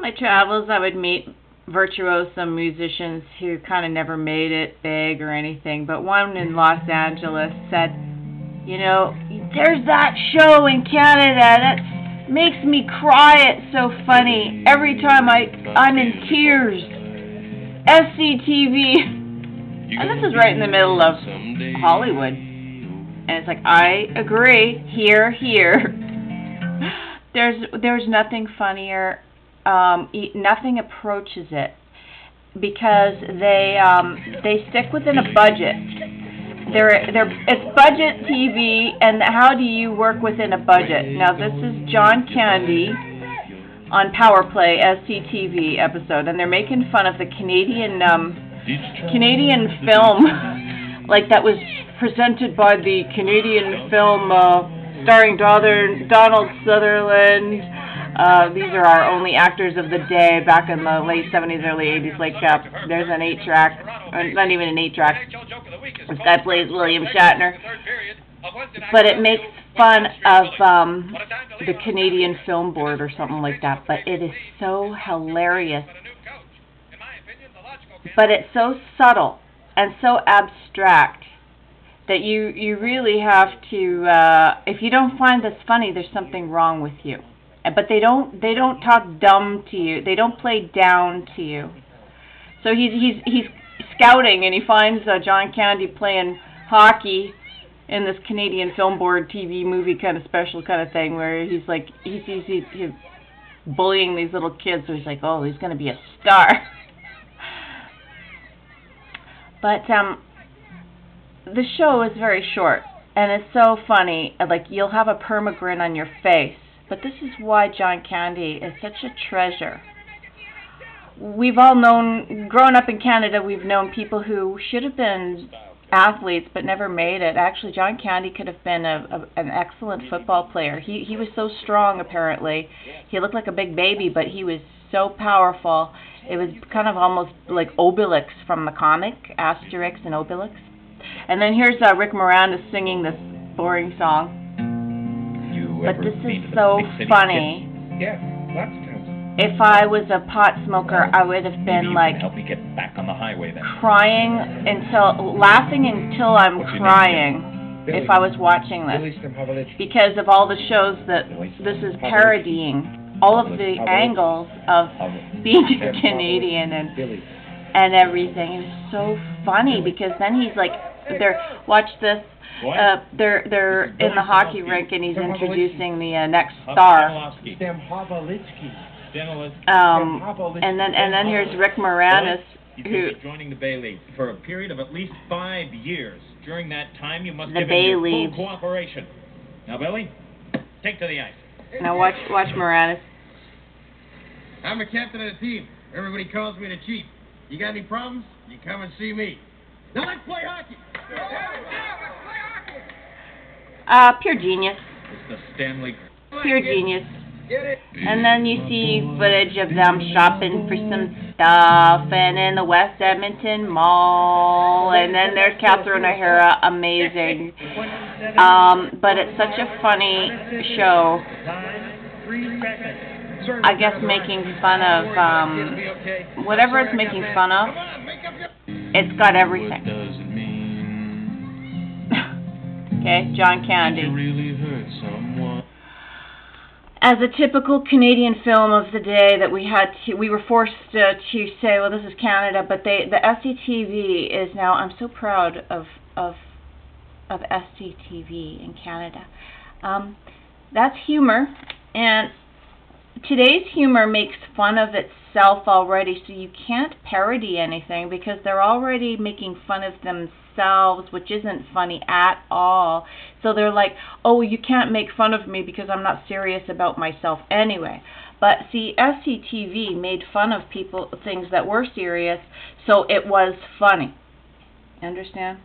my travels, I would meet virtuoso musicians who kind of never made it big or anything. But one in Los Angeles said, you know, there's that show in Canada that makes me cry. It's so funny. Every time I'm in tears. SCTV. And this is right in the middle of Hollywood. And it's like, I agree. Here. There's nothing funnier. Nothing approaches it because they stick within a budget. It's budget TV, and how do you work within a budget? Now this is John Candy on Power Play SCTV episode, and they're making fun of the Canadian film, like that was presented by the Canadian film starring Donald Sutherland. These are our only actors of the day back in the late 70s, early 80s. Like, there's an 8-track, not even an 8-track. This guy plays William Shatner. But it makes fun of the Canadian Film Board or something like that. But it is so hilarious. But it's so subtle and so abstract that you really have to, if you don't find this funny, there's something wrong with you. But they don't talk dumb to you. They don't play down to you. So he's scouting, and he finds John Candy playing hockey in this Canadian Film Board TV movie kind of special kind of thing, where he's bullying these little kids. So he's like, oh, he's going to be a star. But the show is very short, and it's so funny. Like, you'll have a perma-grin on your face. But this is why John Candy is such a treasure. We've all known, growing up in Canada, we've known people who should have been athletes but never made it. Actually, John Candy could have been an excellent football player. He was so strong, apparently. He looked like a big baby, but he was so powerful. It was kind of almost like Obelix from the comic, Asterix and Obelix. And then here's Rick Moranis singing this boring song. But this is so funny. Yeah, lots of times. If I was a pot smoker, I would have been like help me get back on the highway then. Laughing until I'm crying if I was watching this. Because of all the shows that this is parodying, all of the angles of being a Canadian and everything. It's so funny because then he's like, watch this. They're in the hockey rink, and he's introducing the next star. And then here's Rick Moranis, who joining the Bay League for a period of at least 5 years. During that time, you must give him full cooperation. Now, Billy, take to the ice. Now watch Moranis. I'm the captain of the team. Everybody calls me the chief. You got any problems? You come and see me. Now let's play hockey. Pure genius. It's the Stanley. Pure genius. And then you see footage of them shopping for some stuff, and in the West Edmonton Mall, and then there's Catherine O'Hara, amazing. But it's such a funny show. I guess making fun of whatever it's making fun of. It's got everything. Okay, John Candy. As a typical Canadian film of the day that we were forced to say, well, this is Canada, but the SCTV is now. I'm so proud of SCTV in Canada. That's humor, and today's humor makes fun of itself already, so you can't parody anything because they're already making fun of themselves, which isn't funny at all. So they're like, oh, you can't make fun of me because I'm not serious about myself anyway. But see, SCTV made fun of things that were serious, so it was funny. Understand?